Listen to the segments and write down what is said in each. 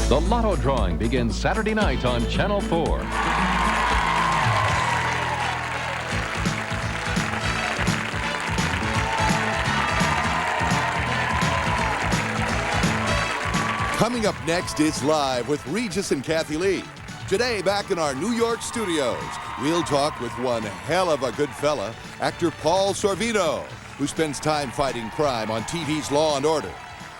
The Lotto drawing begins Saturday night on Channel 4. Coming up next is Live with Regis and Kathie Lee. Today, back in our New York studios, we'll talk with one hell of a good fella, actor Paul SORVINO, who spends time fighting crime on TV's Law and Order.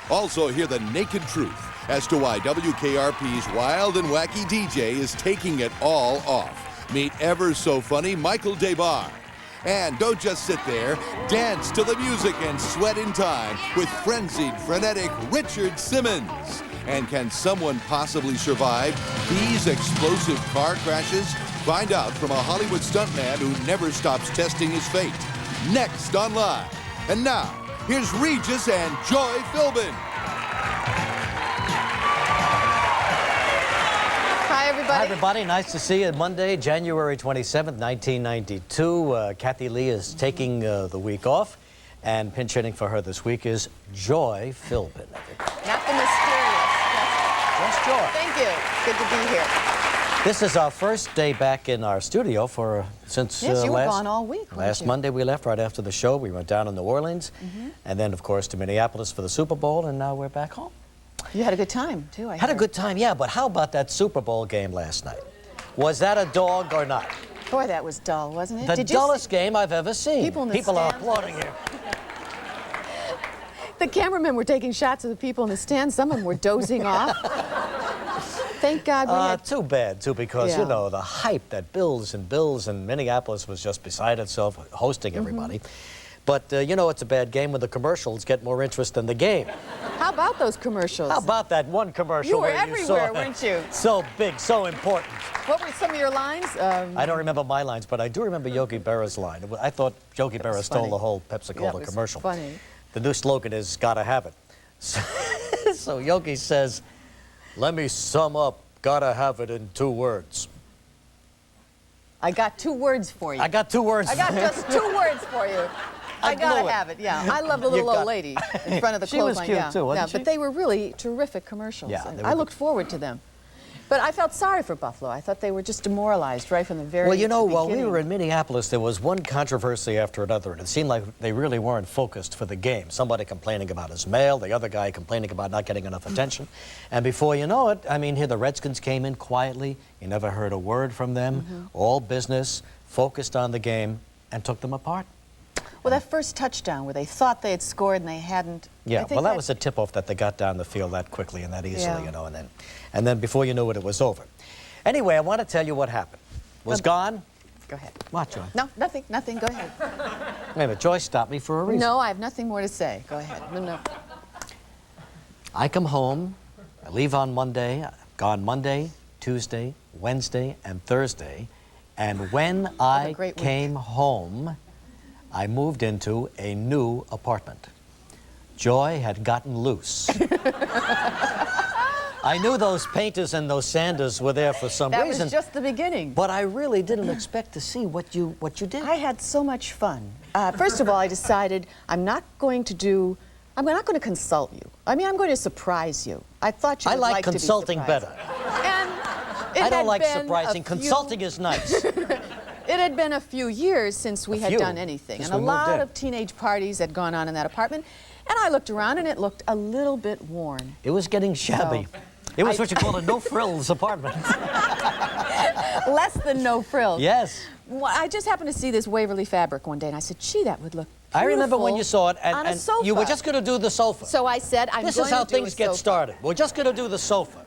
Also, hear the naked truth as to why WKRP's wild and wacky DJ is taking it all off. Meet ever so funny Michael DeBar. And don't just sit there, dance to the music and sweat in time with frenzied, frenetic Richard Simmons. And can someone possibly survive these explosive car crashes? Find out from a Hollywood stuntman who never stops testing his fate. Next on Live. And now, here's Regis and Joy Philbin. Hi, everybody. Hi, everybody. Nice to see you. Monday, January 27th, 1992. Kathie Lee is taking the week off. And pinch hitting for her this week is Joy Philbin. Not the mysterious. Yes, Joy. Thank you. Good to be here. This is our first day back in our studio since Yes, you were gone all week, last Monday we left right after the show. We went down to New Orleans, and then, of course, to Minneapolis for the Super Bowl, and now we're back home. You had a good time, too, I Had a heard. good time, yeah, but how about that Super Bowl game last night? Was that a dog or not? Boy, that was dull, wasn't it? The Did you dullest game I've ever seen. People in the People are stands. applauding you. The cameramen were taking shots of the people in the stands. Some of them were dozing off. Thank God we had... Too bad, too, because, Yeah. you know, the hype that builds and Minneapolis was just beside itself hosting everybody. But, you know, it's a bad game when the commercials get more interest than the game. How about those commercials? How about that one commercial You were where everywhere, you saw weren't you? So big, so important. What were some of your lines? I don't remember my lines, but I do remember Yogi Berra's line. I thought Yogi Berra stole funny. the whole Pepsi-Cola That was commercial. funny. The new slogan is, gotta have it. So Yogi says, let me sum up, gotta have it in 2 words. I got 2 words for you. I got 2 words. I got just 2 words for you. I blew gotta it. have it, yeah. I love the little old lady in front of the She was clothesline. cute, yeah. too, wasn't yeah, she? But they were really terrific commercials. Yeah, and they were I good. looked forward to them. But I felt sorry for Buffalo. I thought they were just demoralized right from the very Well, you know, while we beginning. were in Minneapolis, there was one controversy after another, and it seemed like they really weren't focused for the game. Somebody complaining about his mail, the other guy complaining about not getting enough attention. And before you know it, I mean, here the Redskins came in quietly. You never heard a word from them. All business, focused on the game, and took them apart. Well, that first touchdown where they thought they had scored and they hadn't. Yeah, I think well, that was a tip-off that they got down the field that quickly and that easily, you know, and then before you knew it, it was over. Anyway, I want to tell you what happened. Was gone? Go ahead. What, Joy? No, nothing, nothing. Go ahead. Wait a minute, Joy stopped me for a reason. No, I have nothing more to say. Go ahead. No. I come home, I leave on Monday, I've gone Monday, Tuesday, Wednesday, and Thursday, and when I great week. came home, I moved into a new apartment. Joy had gotten loose. I knew those painters and those sanders were there for some That reason. was just the beginning. But I really didn't expect to see what you did. I had so much fun. First of all, I decided I'm not going to consult you. I mean, I'm going to surprise you. I thought you would like to be consulting surprised. better. And it I don't had like been surprising. a few- Consulting is nice. It had been a few years since we had few, done anything, since and a we moved lot in. of teenage parties had gone on in that apartment. And I looked around, and it looked a little bit worn. It was getting shabby. So, It was what you call a no-frills apartment. Less than no frills. Yes. Well, I just happened to see this Waverly fabric one day, and I said, gee, that would look beautiful I remember when you saw it, on a and sofa. you were just going to do the sofa. So I said, I'm This going is how to do things a get sofa. started. We're just going to do the sofa.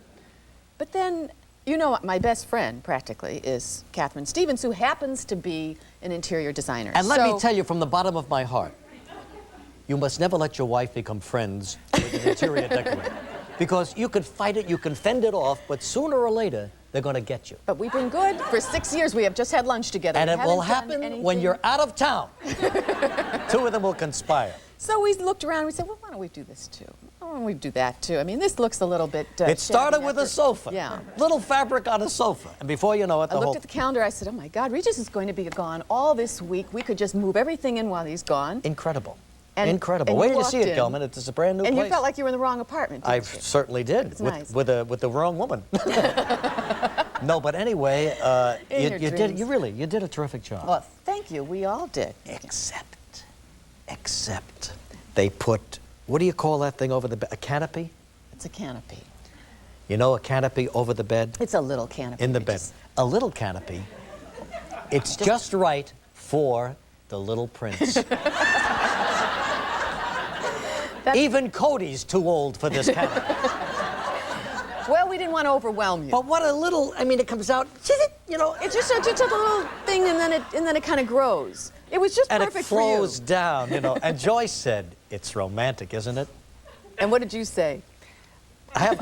But then, you know what, my best friend, practically, is Catherine Stevens, who happens to be an interior designer. And let me tell you from the bottom of my heart, you must never let your wife become friends with an interior decorator. Because you can fight it, you can fend it off, but sooner or later, they're going to get you. But we've been good for 6 years. We have just had lunch together. And We it will haven't done happen when anything. you're out of town. 2 of them will conspire. So we looked around and we said, well, why don't we do this too? Why don't we do that too? I mean, this looks a little bit It started shabby with a after- sofa. Yeah. Little fabric on a sofa. And before you know it, I looked at the calendar. I said, oh, my God, Regis is going to be gone all this week. We could just move everything in while he's gone. Incredible. Incredible. and Wait you till you see walked it, in, Gelman. It's a brand new and place. you felt like you were in the wrong apartment, I didn't you? certainly did, It's nice. with the wrong woman. No, but anyway, In your dreams. you did a terrific job. Well, thank you. We all did. Except they put, what do you call that thing over the bed? A canopy? It's a canopy. You know, a canopy over the bed? It's a little canopy. In the bed. A little canopy. It's just right for the little prince. Even Cody's too old for this canopy. Well, we didn't want to overwhelm you. But what a little, I mean, it comes out, you know. It's just a little thing, and then it kind of grows. It was just And perfect it flows for you. down, you know. And Joyce said, it's romantic, isn't it? And what did you say? I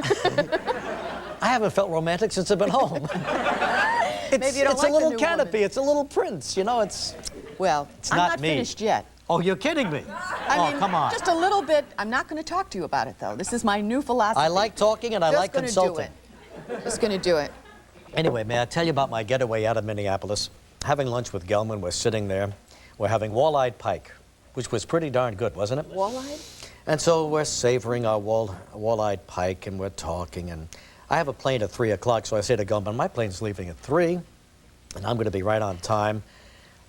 haven't felt romantic since I've been home. Maybe you don't it's like a little the new canopy. woman. It's a little prince. You know, it's. Well, I'm not not me. finished yet. Oh, you're kidding me. I mean, come on. just a little bit. I'm not going to talk to you about it, though. This is my new philosophy. I like talking and I like consulting. Just going to do it. Anyway, may I tell you about my getaway out of Minneapolis? Having lunch with Gelman, we're sitting there. We're having walleyed pike, which was pretty darn good, wasn't it? Walleye? And so we're savoring our walleyed pike, and we're talking. And I have a plane at 3 o'clock, so I say to Gelman, my plane's leaving at 3, and I'm going to be right on time.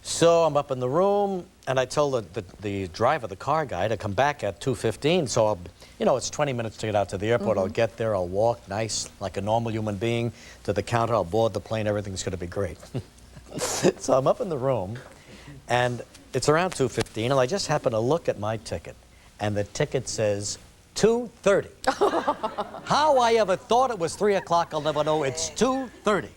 So I'm up in the room, and I tell the driver, the car guy, to come back at 2:15. So, you know, it's 20 minutes to get out to the airport. I'll get there, I'll walk nice, like a normal human being, to the counter. I'll board the plane. Everything's going to be great. So I'm up in the room, and it's around 2:15, and I just happen to look at my ticket, and the ticket says 2:30. How I ever thought it was 3 o'clock, I'll never know. It's 2:30.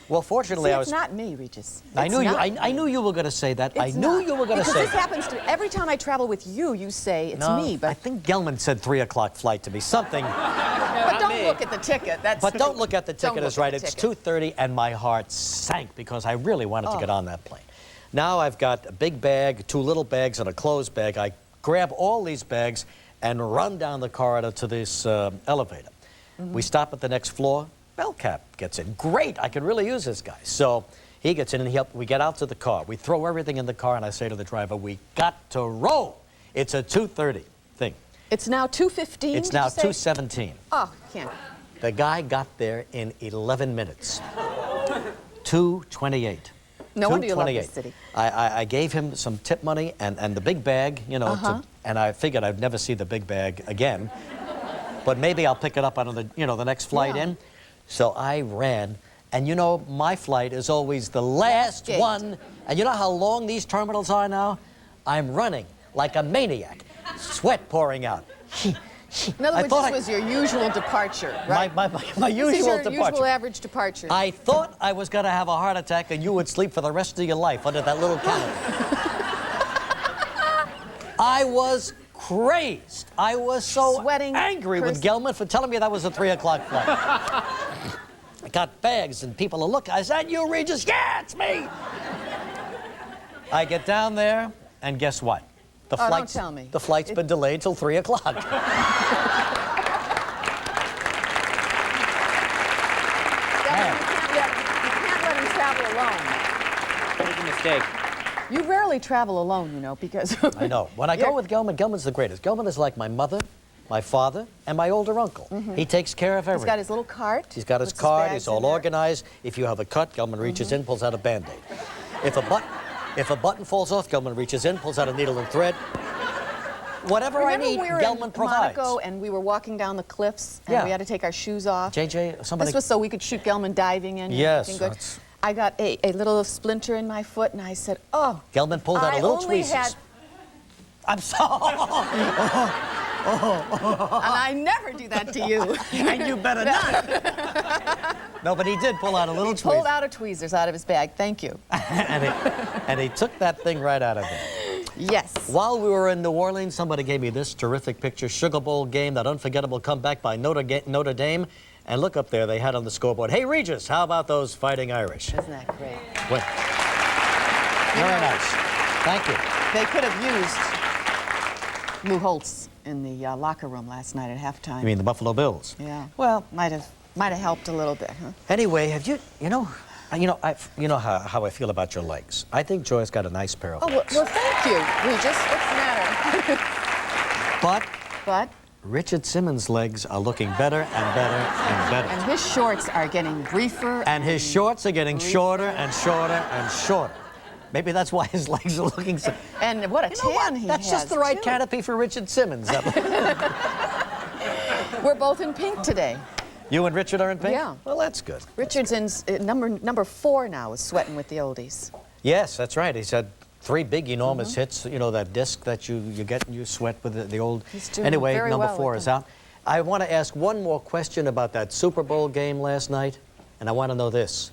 Well, fortunately, See, I was. it's not me, Regis. I It's knew you. not I me. knew you were going to say that. I It's knew not. you were going to Because say this that. happens to every time I travel with you. You say it's No, me, I but think Gelman said 3 o'clock flight to me. Something. don't look at the ticket. That's But don't look at the Don't ticket. It's look right. at the It's ticket. 2:30, and my heart sank because I really wanted to get on that plane. Now I've got a big bag, 2 little bags, and a clothes bag. I grab all these bags and run down the corridor to this elevator. We stop at the next floor. Bellcap gets in. Great. I can really use this guy. So he gets in, and we get out to the car. We throw everything in the car, and I say to the driver, we got to roll. It's a 2:30 thing. It's now 2:15. It's now 2:17. Oh, can't. The guy got there in 11 minutes. 2:28. No wonder you love this 2:28. city. I gave him some tip money and the big bag, you know, and I figured I'd never see the big bag again. But maybe I'll pick it up on the next flight in. So I ran, and you know, my flight is always the last gate. one. And you know how long these terminals are now? I'm running like a maniac, sweat pouring out. In other words, this was your usual departure, right? My This usual is your departure. usual average departure. I thought I was going to have a heart attack and you would sleep for the rest of your life under that little canopy. I was crazed. I was so Sweating, angry with cursing. Gelman for telling me that was a 3 o'clock flight. I got bags and people are looking. I said, you Regis? Yeah, it's me. I get down there and guess what? The don't tell me. The flight's been delayed till 3 o'clock. Devin, you can't let him travel alone. Big mistake. You rarely travel alone, you know, because... I know. When I go with Gelman, Gelman's the greatest. Gelman is like my mother, my father, and my older uncle. He takes care of He's everything. got his little cart. He's got his puts card. bags He's all in there. organized. If you have a cut, Gelman reaches in, pulls out a Band-Aid. If a button falls off, Gelman reaches in, pulls out a needle and thread. Whatever Remember I need, we were Gelman in provides. Monaco and we were walking down the cliffs and Yeah. we had to take our shoes off. JJ, somebody... This was so we could shoot Gelman diving in. and Yes, everything good. that's- I got a little splinter in my foot and I said, oh. Gelman pulled out a little I only tweezers. had... I'm sorry. And I never do that to you. And you better not. No, but he did pull out a little He pulled tweezers. out a tweezers out of his bag. Thank you. and he took that thing right out of there. Yes. While we were in New Orleans, somebody gave me this terrific picture, Sugar Bowl game, that unforgettable comeback by Notre Dame. And look up there, they had on the scoreboard, hey, Regis, how about those Fighting Irish? Isn't that great? Wait. Very nice. Thank you. They could have used Lou Holtz in the locker room last night at halftime. You mean the Buffalo Bills? Yeah. Well, might have helped a little bit, huh? Anyway, have you know, You know how I feel about your legs. I think Joy's got a nice pair of Oh, legs. well, thank you, Regis. What's the matter? But Richard Simmons' legs are looking better and better and better. And his shorts are getting briefer. And his shorts are getting shorter and shorter and shorter. Maybe that's why his legs are looking so... And what a tan he has, That's just the right too. canopy for Richard Simmons. We're both in pink today. You and Richard are in pink? Yeah. Well, that's good. Richard's in number 4 now, is sweating with the oldies. Yes, that's right. He's had 3 big, enormous hits. You know, that disc that you get and you sweat with the old... He's doing anyway, very number well 4 with is them. out. I want to ask one more question about that Super Bowl game last night, and I want to know this.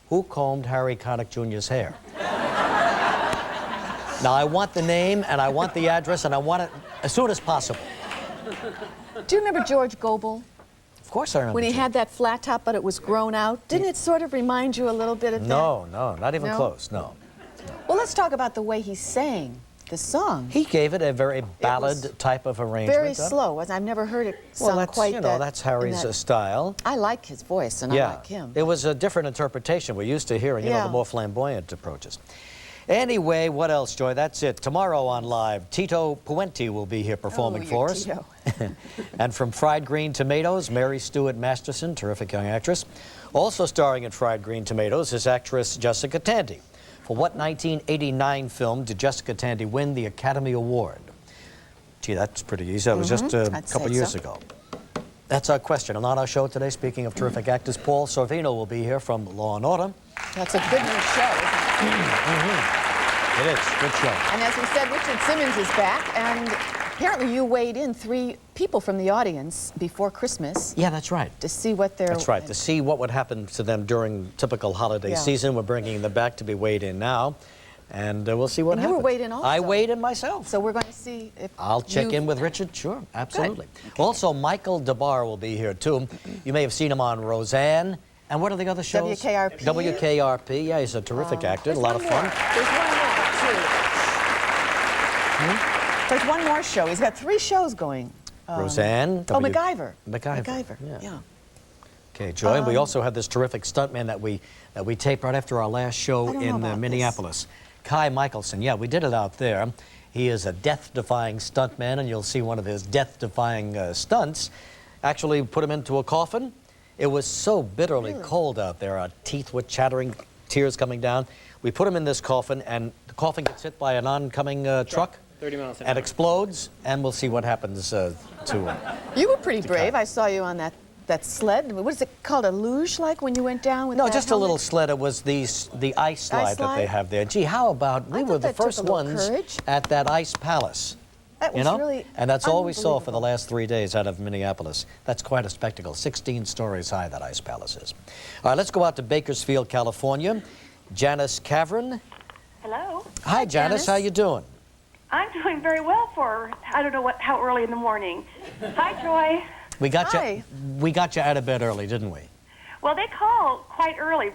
Who combed Harry Connick Jr.'s hair? Now, I want the name, and I want the address, and I want it as soon as possible. Do you remember George Goebel? Of course I remember. When he Jim. had that flat top, but it was grown out? Didn't it sort of remind you a little bit of that? No, not even No? close, no. Well, let's talk about the way he sang the song. He gave it a very ballad type of arrangement. Very slow. I've never heard it sung Well, that's, quite you know, that. that's in Harry's that- style. I like his voice, and Yeah. I like him. It was a different interpretation. We're used to hearing, you know, Yeah. the more flamboyant approaches. Anyway, what else, Joy? That's it. Tomorrow on Live, Tito Puente will be here performing for us. Tito. And from Fried Green Tomatoes, Mary Stuart Masterson, terrific young actress. Also starring in Fried Green Tomatoes is actress Jessica Tandy. For what 1989 film did Jessica Tandy win the Academy Award? Gee, that's pretty easy. That was just a I'd couple say years so. ago. That's our question. And on our show today, speaking of terrific actors, Paul Sorvino will be here from Law & Order. That's a good new show, isn't it? It is. Good show. And as we said, Richard Simmons is back, and apparently you weighed in 3 people from the audience before Christmas Yeah, that's right. to see what their... That's right. To see what would happen to them during typical holiday Yeah. season. We're bringing them back to be weighed in now. And we'll see what And you happens. were weighed in also. I weighed in myself. So we're going to see if I'll check you've- in with Richard. Sure, absolutely. Also, Michael DeBar will be here, too. You may have seen him on Roseanne. And what are the other shows? WKRP. WKRP. Yeah, he's a terrific actor. A lot of fun. There's one more, too. There's one more show. He's got 3 shows going. Roseanne. MacGyver. MacGyver. Yeah. Okay, Joy. And we also had this terrific stuntman that we taped right after our last I show don't know in about Minneapolis. Kai Michelson. Yeah, we did it out there. He is a death-defying stuntman, and you'll see one of his death-defying stunts. Actually put him into a coffin. It was so bitterly cold out there. Our teeth were chattering, tears coming down. We put him in this coffin, and the coffin gets hit by an oncoming truck. 30 miles an And hour. explodes, and we'll see what happens to him. You were pretty brave. I saw you on that sled. What is it called, a luge, like when you went down with No, that just a helmet? little sled. It was the ice slide that they slide? have there. Gee, how about we I were thought the that took first a little ones courage. at that ice palace. That You was know? really And that's all we saw for the unbelievable. last 3 days out of Minneapolis. That's quite a spectacle. 16 stories high, that ice palace is. All right, let's go out to Bakersfield, California. Janice Cavern. Hello. Hi, Janice. Janice. How you doing? I'm doing very well for I don't know how early in the morning. Hi, Joy. We got Hi. you. We got you out of bed early, didn't we? Well, they call quite early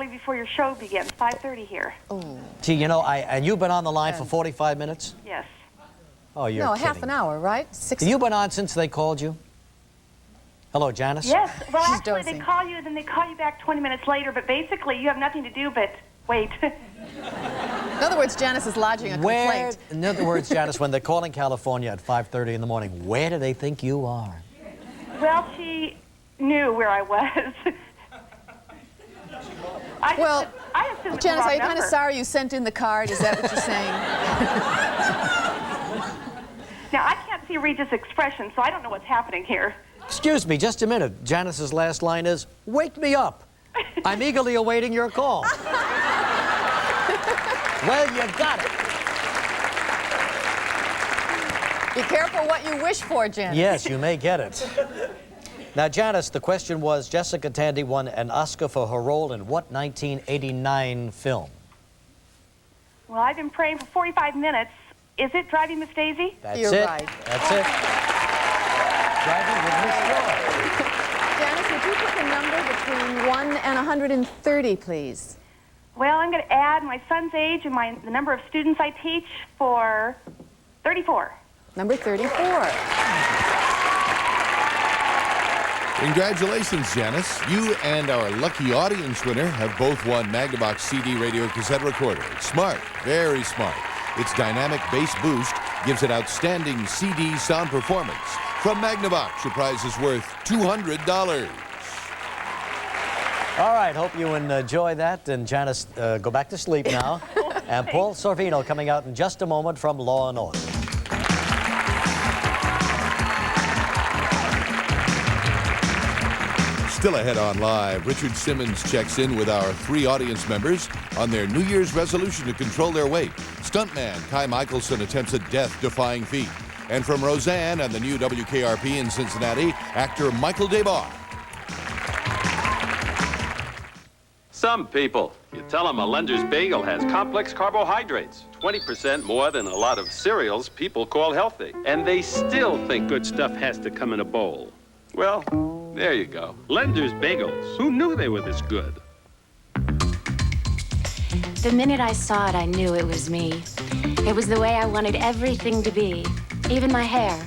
before your show begins. 5:30 here. Gee, you know, and you've been on the line for 45 minutes. Yes. Oh, you're No, kidding. half an hour, right? 60. You've been on since they called you. Hello, Janice. Yes. Well, She's actually, dozing. they call you, then they call you back 20 minutes later. But basically, you have nothing to do but wait. In other words, Janice is lodging a Where, complaint. in other words, Janice, when they're calling California at 5:30 in the morning, where do they think you are? Well, she knew where I was. Well, I assumed it's the Janice, wrong are you kind of number. sorry you sent in the card? Is that what you're saying? Now, I can't see Regis' expression, so I don't know what's happening here. Excuse me, just a minute. Janice's last line is, "Wake me up. I'm eagerly awaiting your call." Well, you got it. Be careful what you wish for, Janice. Yes, you may get it. Now, Janice, the question was, Jessica Tandy won an Oscar for her role in what 1989 film? Well, I've been praying for 45 minutes. Is it Driving Miss Daisy? That's You're it. right. That's it. Driving with Miss Joy. Janice, would you pick a number between 1 and 130, please? Well, I'm going to add my son's age and the number of students I teach for 34. Number 34. Congratulations, Janice. You and our lucky audience winner have both won Magnavox CD radio cassette recorder. It's smart, very smart. Its dynamic bass boost gives it outstanding CD sound performance. From Magnavox, your prize is worth $200. All right, hope you enjoy that. And Janice, go back to sleep now. And Paul Sorvino coming out in just a moment from Law and Order. Still ahead on Live, Richard Simmons checks in with our 3 audience members on their New Year's resolution to control their weight. Stuntman Kai Michelson attempts a death-defying feat. And from Roseanne and the new WKRP in Cincinnati, actor Michael Daboff. Some people, you tell them a Lender's bagel has complex carbohydrates, 20% more than a lot of cereals people call healthy. And they still think good stuff has to come in a bowl. Well, there you go. Lender's bagels. Who knew they were this good? The minute I saw it, I knew it was me. It was the way I wanted everything to be, even my hair.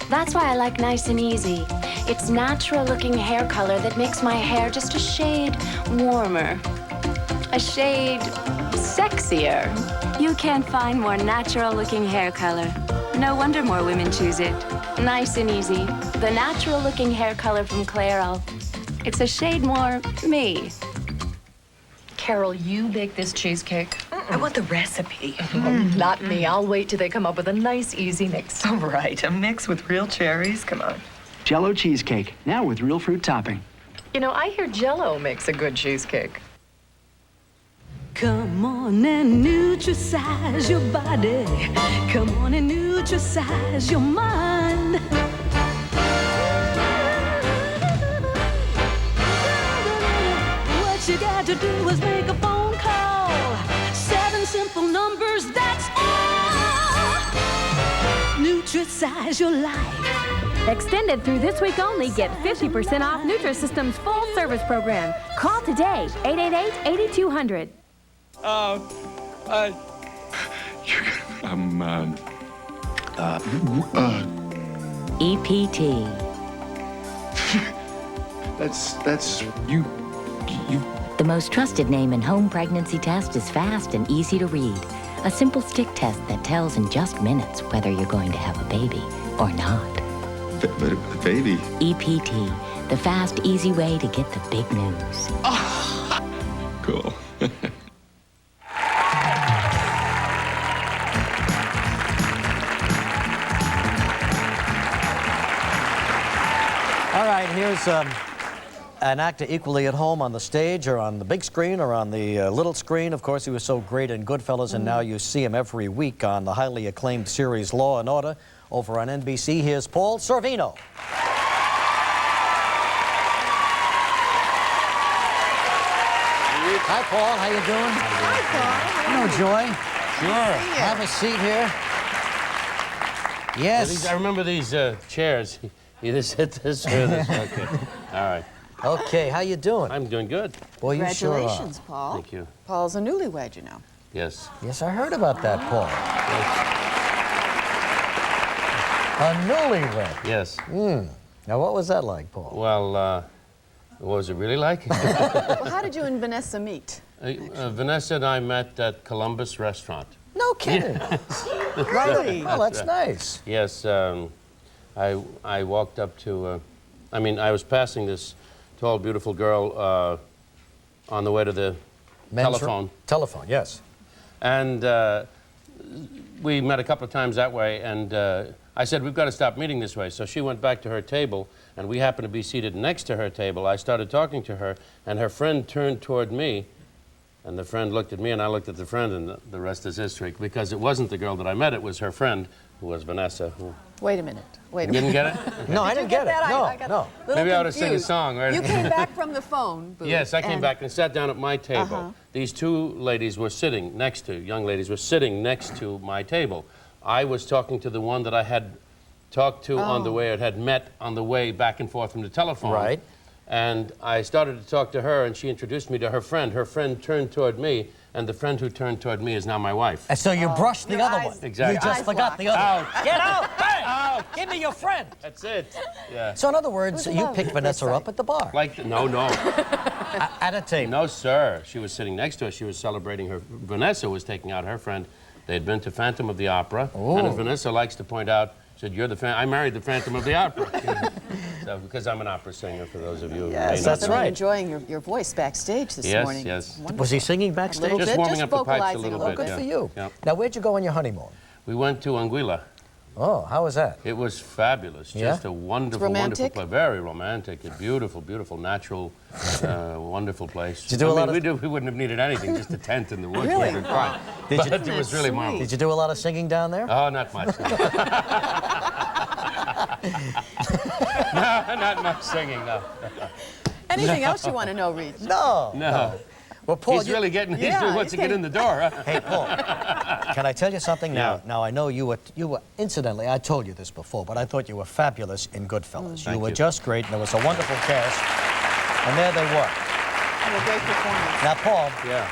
That's why I like Nice and Easy. It's natural-looking hair color that makes my hair just a shade warmer, a shade sexier. You can't find more natural-looking hair color. No wonder more women choose it. Nice and Easy, the natural-looking hair color from Clairol. It's a shade more me. Carol, you bake this cheesecake? I want the recipe. Not me. I'll wait till they come up with a nice, easy mix. All right, a mix with real cherries? Come on. Jell-O cheesecake, now with real fruit topping. You know, I hear Jell-O makes a good cheesecake. Come on and Nutricize your body. Come on and Nutricize your mind. What you got to do is make a phone call. 7 simple numbers, that's all. Nutricize your life. Extended through this week only, get 50% off Nutrisystem's full service program. Call today, 888-8200. EPT. That's you. The most trusted name in home pregnancy test is fast and easy to read. A simple stick test that tells in just minutes whether you're going to have a baby or not. But baby. EPT, the fast, easy way to get the big news. Cool. All right, here's an actor equally at home on the stage or on the big screen or on the little screen. Of course, he was so great in Goodfellas, and now you see him every week on the highly acclaimed series Law and Order over on NBC. Here's Paul Sorvino. Hi, Paul. How you doing? Hi, Paul. Hello, Joy. Sure. Have a seat here. Yes. I remember these chairs. You just hit this or this. Okay. All right. Okay, how you doing? I'm doing good. Boy, you sure are. Congratulations, Paul. Thank you. Paul's a newlywed, you know. Yes. Yes, I heard about that, Paul. A newlywed. Yes. Now, what was that like, Paul? Well, what was it really like? Well, how did you and Vanessa meet? Vanessa and I met at Columbus Restaurant. No kidding. Really? Oh, that's nice. Yes. I walked up to, I was passing this tall, beautiful girl on the way to the telephone. Telephone, yes. And we met a couple of times that way, and I said, we've got to stop meeting this way. So she went back to her table, and we happened to be seated next to her table. I started talking to her, and her friend turned toward me, and the friend looked at me, and I looked at the friend, and the rest is history, because it wasn't the girl that I met, it was her friend, who was Vanessa. Who... Wait a minute. Wait a You didn't minute. get it? No, I didn't get it. No. Maybe I ought to sing a song, right? You came back from the phone booth. Yes, I came back and sat down at my table. These two ladies were sitting next to, young ladies were sitting next to my table. I was talking to the one that I had talked to on the way, or had met on the way back and forth from the telephone. Right. And I started to talk to her, and she introduced me to her friend. Her friend turned toward me, and the friend who turned toward me is now my wife. And so you brushed the other one. Exactly. You just forgot the other one. Get out! Hey! Out! Give me your friend. That's it. Yeah. So in other words, you picked Vanessa up at the bar. No. At a table. No, sir. She was sitting next to us. She was celebrating her. Vanessa was taking out her friend. They had been to Phantom of the Opera. Ooh. And as Vanessa likes to point out, said, I married the Phantom of the Opera. So, because I'm an opera singer, for those of you who may Yes, not that's know. right. Enjoying your voice backstage this morning. Yes. Was he singing backstage? Just warming up the pipes a little bit. Good yeah. for you. Yeah. Now, where'd you go on your honeymoon? We went to Anguilla. Oh, how was that? It was fabulous. Yeah? Just a wonderful, wonderful place. Very romantic. A beautiful, beautiful, natural, wonderful place. Did you do a lot of... We wouldn't have needed anything, just a tent in the woods. Really? Would have been fine. But it was really marvelous. Did you do a lot of singing down there? Oh, not much. No, not much singing, no. Anything else you want to know, Regis? No. Well, Paul, he's really getting. He wants to get in the door. Huh? Hey, Paul, can I tell you something now? Now I know you were. Incidentally, I told you this before, but I thought you were fabulous in Goodfellas. You were just great, and there was a wonderful cast, and there they were. And a great performance. Now, Paul. Yeah.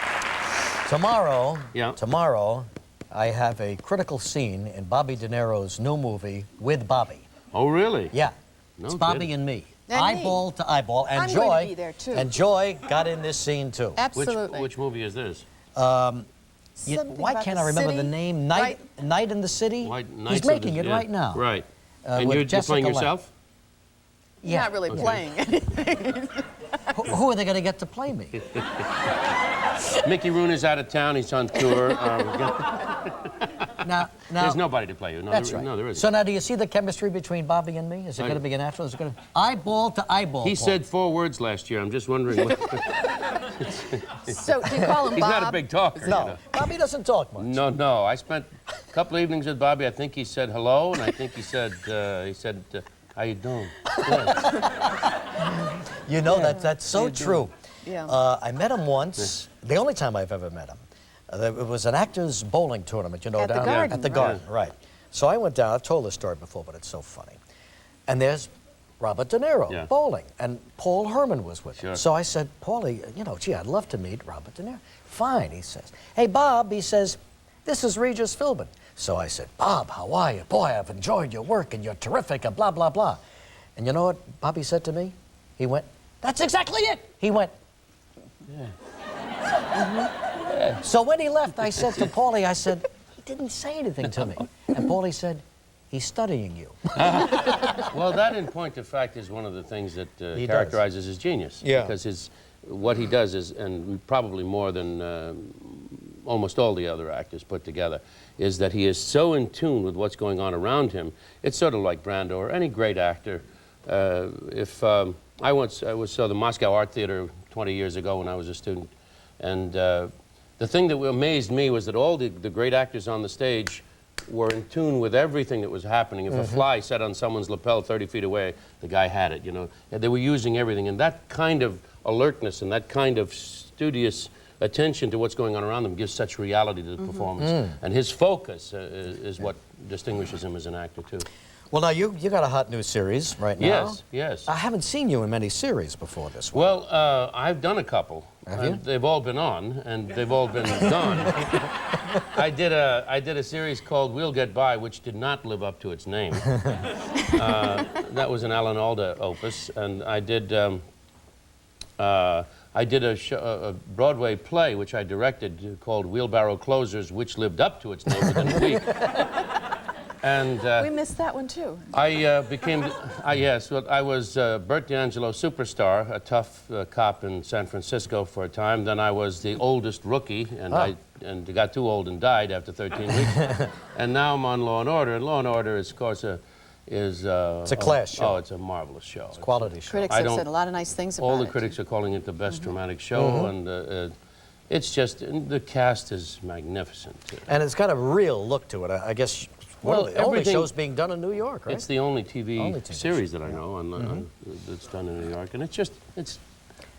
Tomorrow, I have a critical scene in Bobby De Niro's new movie With Bobby. Oh, really? Yeah. No it's Bobby kidding. and me. And eyeball to eyeball. And I'm Joy. going to be there, too. And Joy got in this scene too. Absolutely. Which movie is this? Why about can't the I remember city? the name? Night in the City? He's making it right now. Right. And with you're Jessica playing Lange. yourself? You're not really playing anything. Who are they going to get to play me? Mickey Rooney is out of town. He's on tour. Now, there's nobody to play you. No, that's right. No, there isn't. So now, do you see the chemistry between Bobby and me? Is it going to be a natural? Is it going to eyeball to eyeball? He Paul? said 4 words last year. I'm just wondering. So do you call him Bob? He's not a big talker. No, You know. Bobby doesn't talk much. No. I spent a couple of evenings with Bobby. I think he said hello, and I think he said, how you doing? You know, that's so true. Yeah. I met him once, the only time I've ever met him. It was an actors bowling tournament, you know, At the down Garden, at the right. Garden, right. So I went down, I've told this story before, but it's so funny. And there's Robert De Niro bowling, and Paul Herman was with him. So I said, Paulie, you know, gee, I'd love to meet Robert De Niro. Fine, he says. Hey, Bob, he says, this is Regis Philbin. So I said, Bob, how are you? Boy, I've enjoyed your work, and you're terrific, and blah, blah, blah. And you know what Bobby said to me? He went, that's exactly it. He went, So when he left, I said to Paulie, I said, he didn't say anything to me. And Paulie said, he's studying you. Well, that, in point of fact, is one of the things that characterizes his genius. Yeah. Because what he does is, and probably more than almost all the other actors put together, is that he is so in tune with what's going on around him. It's sort of like Brando or any great actor. I saw the Moscow Art Theater 20 years ago when I was a student, and the thing that amazed me was that all the great actors on the stage were in tune with everything that was happening. If a fly sat on someone's lapel 30 feet away, the guy had it, you know. They were using everything, and that kind of alertness and that kind of studious attention to what's going on around them gives such reality to the performance. And his focus is what distinguishes him as an actor, too. Well, now, you got a hot new series right now. Yes. I haven't seen you in many series before this one. Well, I've done a couple. Have you? They've all been on, and they've all been gone. I did a series called We'll Get By, which did not live up to its name. That was an Alan Alda opus, and I did a Broadway play, which I directed, called Wheelbarrow Closers, which lived up to its name within a week. And we missed that one too. I became, yes, well, I was Bert D'Angelo superstar, a tough cop in San Francisco for a time. Then I was the oldest rookie, and I got too old and died after 13 weeks. And now I'm on Law and Order, and Law and Order is, of course, it's a class show. Oh, it's a marvelous show. It's a quality show. Critics have said a lot of nice things about it. All the critics are calling it the best dramatic show, and it's just, the cast is magnificent. And it's got a real look to it. I guess one of the only shows being done in New York, right? It's the only TV series that I know that's done in New York, and it's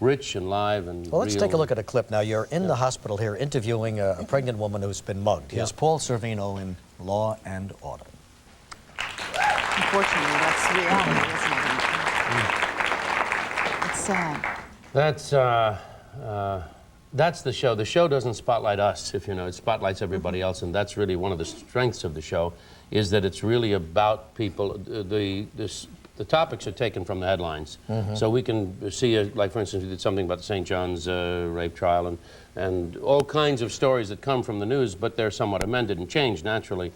rich and live and Well, let's real. take a look at a clip now. You're in the hospital here interviewing a pregnant woman who's been mugged. Here's Paul Sorvino in Law and Order. Unfortunately, that's reality, isn't it? It's That's the show. The show doesn't spotlight us, if you know. It spotlights everybody else, and that's really one of the strengths of the show, is that it's really about people. The topics are taken from the headlines. So we can see, like for instance, we did something about the St. John's rape trial and all kinds of stories that come from the news, but they're somewhat amended and changed naturally.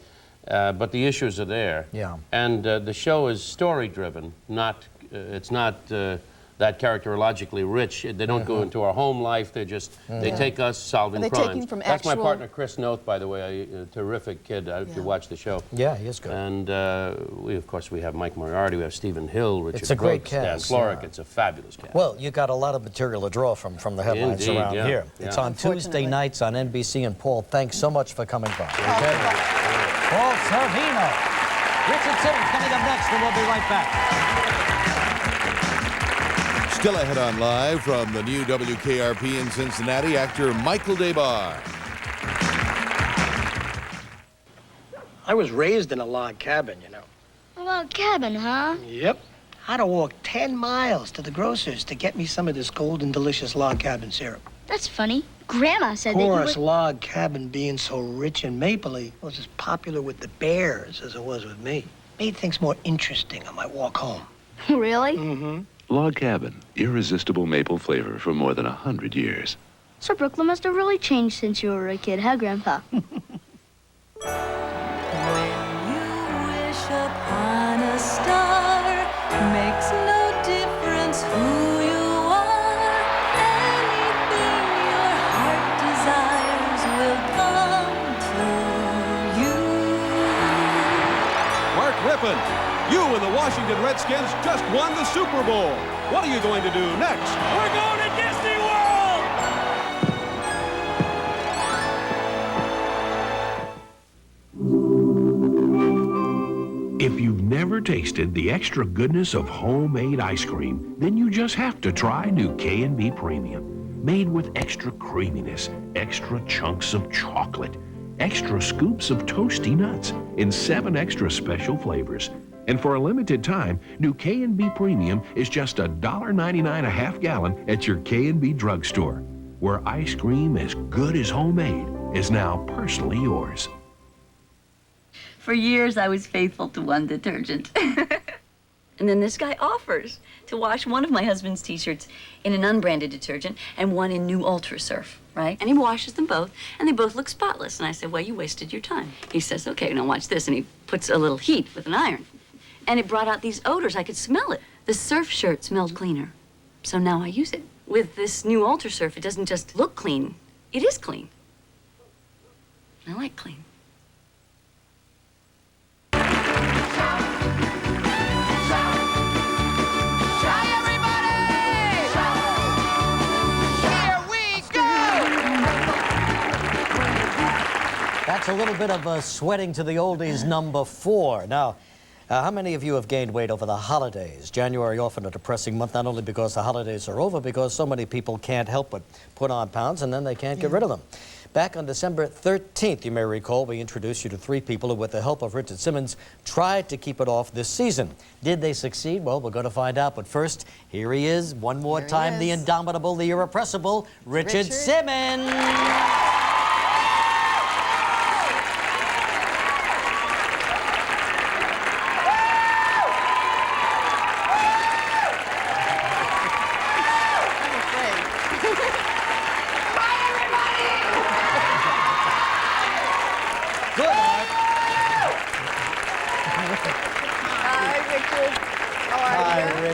But the issues are there. Yeah. And the show is story-driven, not, it's not that characterologically rich. They don't go into our home life. They just, they take us solving crimes. Taking from That's actual... my partner, Chris Noth, by the way, a terrific kid. If you watch the show. Yeah, he is good. And of course, we have Mike Moriarty, we have Stephen Hill, Richard It's a great Brooks, Dan cast, Florek. yeah. It's a fabulous cast. Well, you got a lot of material to draw from the headlines Indeed, around here. yeah. It's on Tuesday nights on NBC, and Paul, thanks so much for coming by. Paul Sorvino. Richard Simmons coming up next, and we'll be right back. Still ahead on Live from the new WKRP in Cincinnati, actor Michael Debar. I was raised in a log cabin, you know. A log cabin, huh? Yep. I had to walk 10 miles to the grocer's to get me some of this golden delicious log cabin syrup. That's funny. Grandma said Of that course, you were... log cabin being so rich and mapley was as popular with the bears as it was with me. Made things more interesting on my walk home. Really? Mm-hmm. Log Cabin, irresistible maple flavor for more than 100 years. So Brooklyn must have really changed since you were a kid, huh, Grandpa? Upon a star makes no difference who you are. Anything your heart desires will come to you. Mark Rippon, you and the Washington Redskins just won the Super Bowl. What are you going to do next? We're going to Disney World! If you've never tasted the extra goodness of homemade ice cream, then you just have to try new K&B Premium. Made with extra creaminess, extra chunks of chocolate, extra scoops of toasty nuts, in 7 extra special flavors. And for a limited time, new K&B Premium is just $1.99 a half gallon at your K&B drugstore, where ice cream as good as homemade is now personally yours. For years, I was faithful to one detergent. And then this guy offers to wash one of my husband's T-shirts in an unbranded detergent and one in new Ultra Surf, right? And he washes them both, and they both look spotless. And I said, well, you wasted your time. He says, okay, now watch this. And he puts a little heat with an iron. And it brought out these odors. I could smell it. The surf shirt smelled cleaner. So now I use it. With this new Ultra Surf, it doesn't just look clean. It is clean. I like clean. That's a little bit of sweating to the oldies number 4. Now, how many of you have gained weight over the holidays? January often a depressing month, not only because the holidays are over, because so many people can't help but put on pounds and then they can't get rid of them. Back on December 13th, you may recall, we introduced you to 3 people who, with the help of Richard Simmons, tried to keep it off this season. Did they succeed? Well, we're going to find out. But first, here he is, one more time, the indomitable, the irrepressible, Richard Simmons.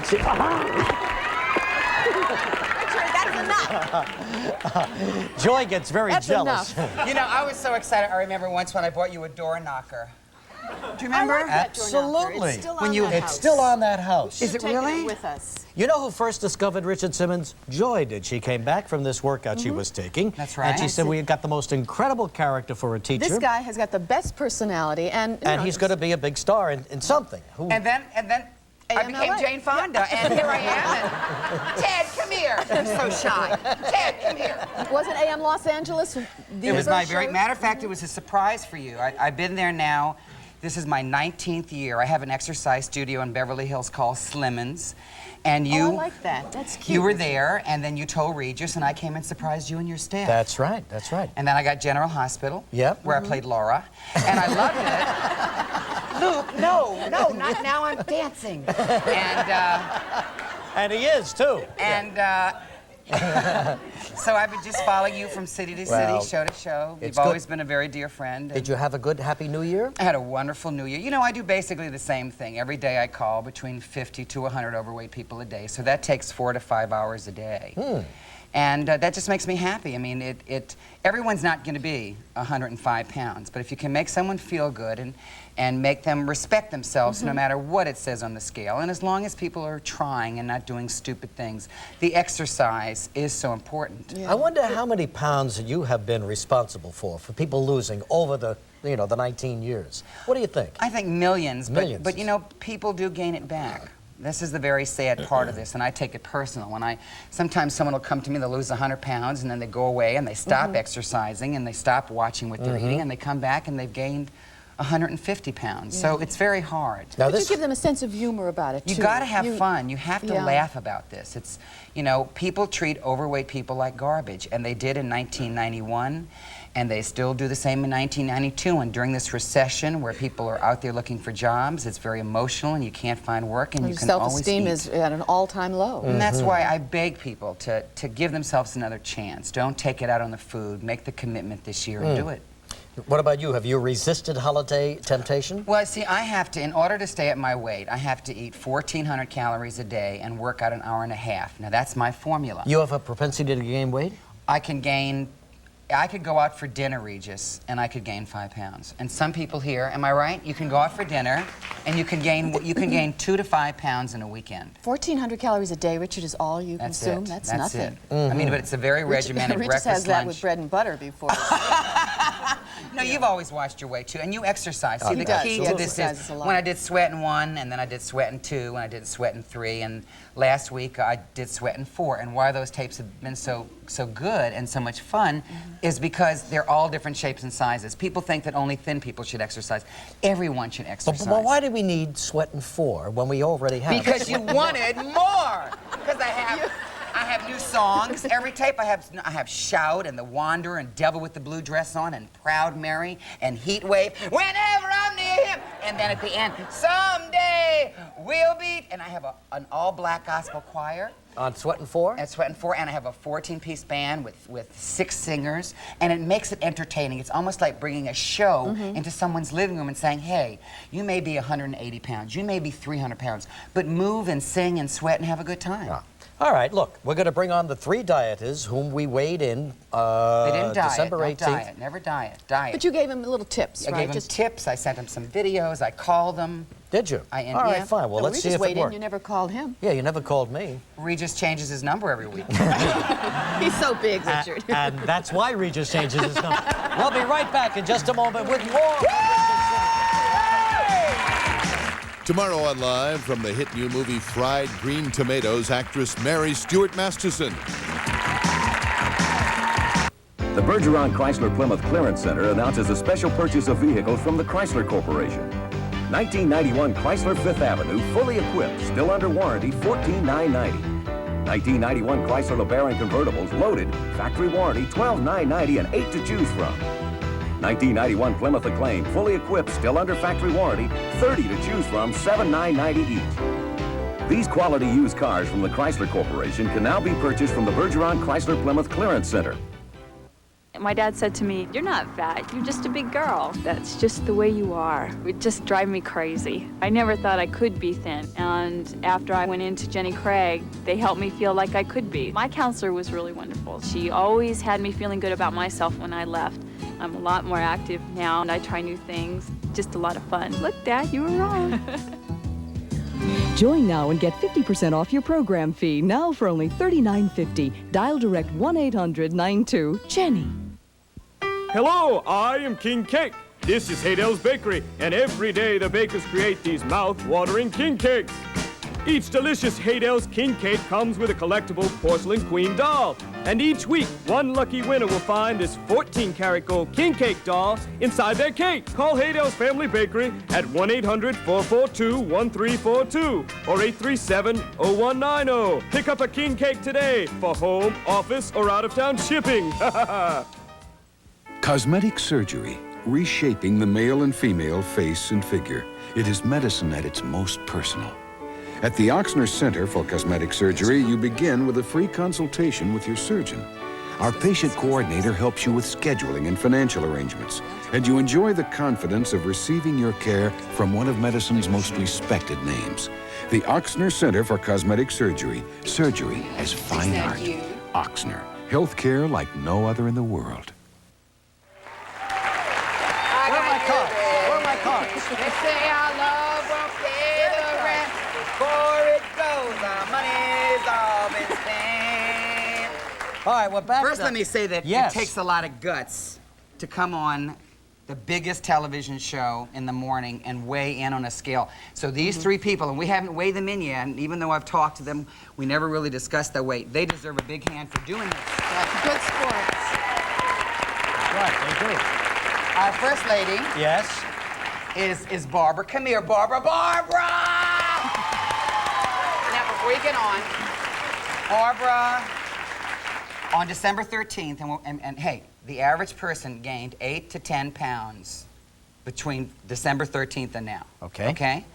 Richard, that's enough. Joy gets very jealous. You know, I was so excited. I remember once when I bought you a door knocker. Do you remember? Absolutely. It's still on that house. Is it really? With us. You know who first discovered Richard Simmons? Joy did. She came back from this workout she was taking. That's right. And she said, we got the most incredible character for a teacher. This guy has got the best personality, and he's going to be be a big star in something. And then I became Jane Fonda, and here I am. And Ted, come here. I'm so shy. Ted, come here. Wasn't AM Los Angeles? It was my very matter of fact. It was a surprise for you. I've been there now This is my 19th year. I have an exercise studio in Beverly Hills called SIMMONS. And you... Oh, I like that. That's cute. You were there, and then you told Regis, and I came and surprised you and your staff. That's right, that's right. And then I got General Hospital, Yep. where I played Laura, and I loved it. Luke, no, not now, I'm dancing. And he is, too. And, so I would just follow you from city to city, show to show. You've always been a very dear friend. Did you have a good, happy New Year? I had a wonderful New Year. You know, I do basically the same thing. Every day I call between 50 to 100 overweight people a day, so that takes 4 to 5 hours a day. And that just makes me happy. I mean, everyone's not going to be 105 pounds, but if you can make someone feel good and make them respect themselves no matter what it says on the scale, and as long as people are trying and not doing stupid things, the exercise is so important. I wonder how many pounds you have been responsible for people losing over the, you know, the 19 years. What do you think? I think millions. Millions. But you know, people do gain it back. This is the very sad part of this, and I take it personal. Sometimes someone will come to me, they'll lose 100 pounds, and then they go away, and they stop exercising, and they stop watching what they're eating, and they come back, and they've gained 150 pounds. So it's very hard. Now but you give them a sense of humor about it, too. You gotta have fun. You have to laugh about this. It's, you know, people treat overweight people like garbage, and they did in 1991. And they still do the same in 1992. And during this recession where people are out there looking for jobs, it's very emotional and you can't find work and you can always eat. Self-esteem is at an all-time low. And that's why I beg people to give themselves another chance. Don't take it out on the food. Make the commitment this year and do it. What about you? Have you resisted holiday temptation? Well, see, I have to, in order to stay at my weight, I have to eat 1,400 calories a day and work out an hour and a half. Now, that's my formula. You have a propensity to gain weight? I could go out for dinner, Regis, and I could gain 5 pounds. And some people here, am I right? You can go out for dinner, and you can gain 2 to 5 pounds in a weekend. 1,400 calories a day, Richard, is all you consume? That's nothing. I mean, but it's a very regimented breakfast, Regis has that lunch. with bread and butter before. No, you've always watched your weight, too, and you exercise. See, the key to this is when I did sweat in 1, and then I did sweat in 2, and I did sweat in 3, and last week I did sweat in 4. And why those tapes have been so good and so much fun is because they're all different shapes and sizes. People think that only thin people should exercise. Everyone should exercise. But why do we need sweat in 4 when we already have? Because you wanted more. Because I have new songs. Every tape I have Shout and The Wanderer and Devil with the Blue Dress On and Proud Mary and Heat Wave. Whenever I'm near him. And then at the end, someday we'll be. And I have an all-black gospel choir. On Sweat and 4? At Sweat and 4, and I have a 14-piece band with 6 singers, and it makes it entertaining. It's almost like bringing a show into someone's living room and saying, hey, you may be 180 pounds, you may be 300 pounds, but move and sing and sweat and have a good time. All right, look, we're going to bring on the 3 dieters whom we weighed in they didn't diet, December 18th. Don't diet, never diet. But you gave them little tips, right? I gave them tips, I sent them some videos, I called them. Did you? All right, fine. Well, let's see if it worked. You never called him. Yeah, you never called me. Regis changes his number every week. He's so big, Richard. And that's why Regis changes his number. We'll be right back in just a moment with more. Tomorrow on Live from the hit new movie Fried Green Tomatoes, actress Mary Stuart Masterson. The Bergeron Chrysler Plymouth Clearance Center announces a special purchase of vehicles from the Chrysler Corporation. 1991 Chrysler 5th Avenue, fully equipped, still under warranty, $14,990. 1991 Chrysler LeBaron convertibles, loaded, factory warranty, $12,990 and 8 to choose from. 1991 Plymouth Acclaim, fully equipped, still under factory warranty, 30 to choose from, $7,990 each. These quality used cars from the Chrysler Corporation can now be purchased from the Bergeron Chrysler Plymouth Clearance Center. My dad said to me, "You're not fat, you're just a big girl. That's just the way you are." It just drive me crazy. I never thought I could be thin. And after I went into Jenny Craig, they helped me feel like I could be. My counselor was really wonderful. She always had me feeling good about myself when I left. I'm a lot more active now, and I try new things. Just a lot of fun. Look, Dad, you were wrong. Join now and get 50% off your program fee, now for only $39.50. Dial direct 1-800-92-JENNY. Hello, I am King Cake. This is Haydell's Bakery, and every day the bakers create these mouth-watering king cakes. Each delicious Haydale's King Cake comes with a collectible porcelain queen doll. And each week, one lucky winner will find this 14-karat gold King Cake doll inside their cake. Call Haydale's Family Bakery at 1-800-442-1342 or 837-0190. Pick up a King Cake today for home, office, or out-of-town shipping. Cosmetic surgery, reshaping the male and female face and figure. It is medicine at its most personal. At the Ochsner Center for Cosmetic Surgery, you begin with a free consultation with your surgeon. Our patient coordinator helps you with scheduling and financial arrangements, and you enjoy the confidence of receiving your care from one of medicine's most respected names. The Ochsner Center for Cosmetic Surgery. Surgery as fine art. Ochsner. Health care like no other in the world. Where are my cards? Where are my cards? They say our love won't pay the rent. Before it goes, our money's all been spent. All right, we're back. First, let me say that it takes a lot of guts to come on the biggest television show in the morning and weigh in on a scale. So these three people, and we haven't weighed them in yet, and even though I've talked to them, we never really discussed their weight. They deserve a big hand for doing this. Good sports. Right, they do. Our first lady is Barbara. Come here, Barbara. Barbara! Now, before you get on, Barbara, on December 13th, and hey, the average person gained 8 to 10 pounds between December 13th and now. Okay. Okay?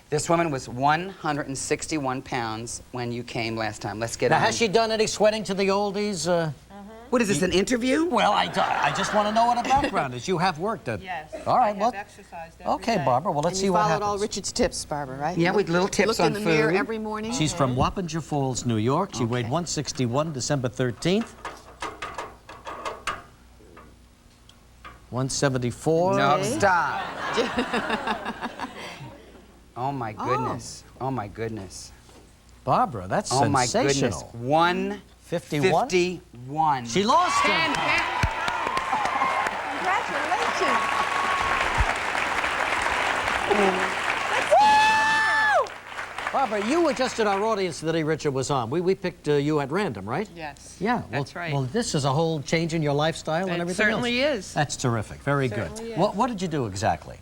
This woman was 161 pounds when you came last time. Let's get Now, on. has she done any sweating to the oldies? What is this, an interview? Well, I just want to know what her background is. You have worked at... Yes. All right, well... exercised every Okay, day. Barbara, well, let's see what happens. You followed all Richard's tips, Barbara, right? Yeah, with little tips on food. Look in the mirror food. every morning. She's from Wappinger Falls, New York. She weighed 161 December 13th. 174. No, stop. Oh, my goodness. Oh, my goodness. Barbara, that's oh sensational. My goodness. 51? 51. She lost 10 it. pounds. Congratulations. Barbara, you were just in our audience the day Richard was on. We picked you at random, right? Yes. Yeah. That's right. Well, this is a whole change in your lifestyle and everything certainly else. is. That's terrific. Very good. Is. What did you do exactly?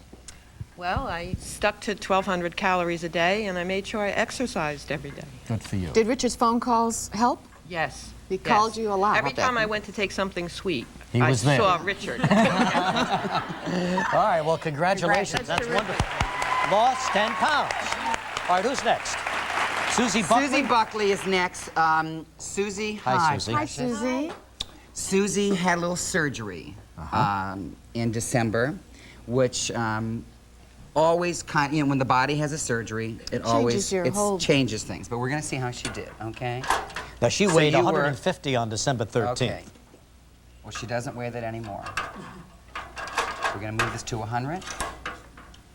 Well, I stuck to 1,200 calories a day, and I made sure I exercised every day. Good for you. Did Richard's phone calls help? Yes. He called you a lot. Every time I went to take something sweet, He I was there. saw Richard. All right, well, congratulations. That's wonderful. Lost 10 pounds. All right, who's next? Susie Buckley? Susie Buckley is next. Susie, hi. Susie. Hi, Susie. Susie had a little surgery in December, which always kind when the body has a surgery, it always changes things. But we're going to see how she did, okay? Now, she weighed 150 on December 13th. Okay. Well, she doesn't weigh that anymore. We're going to move this to 100.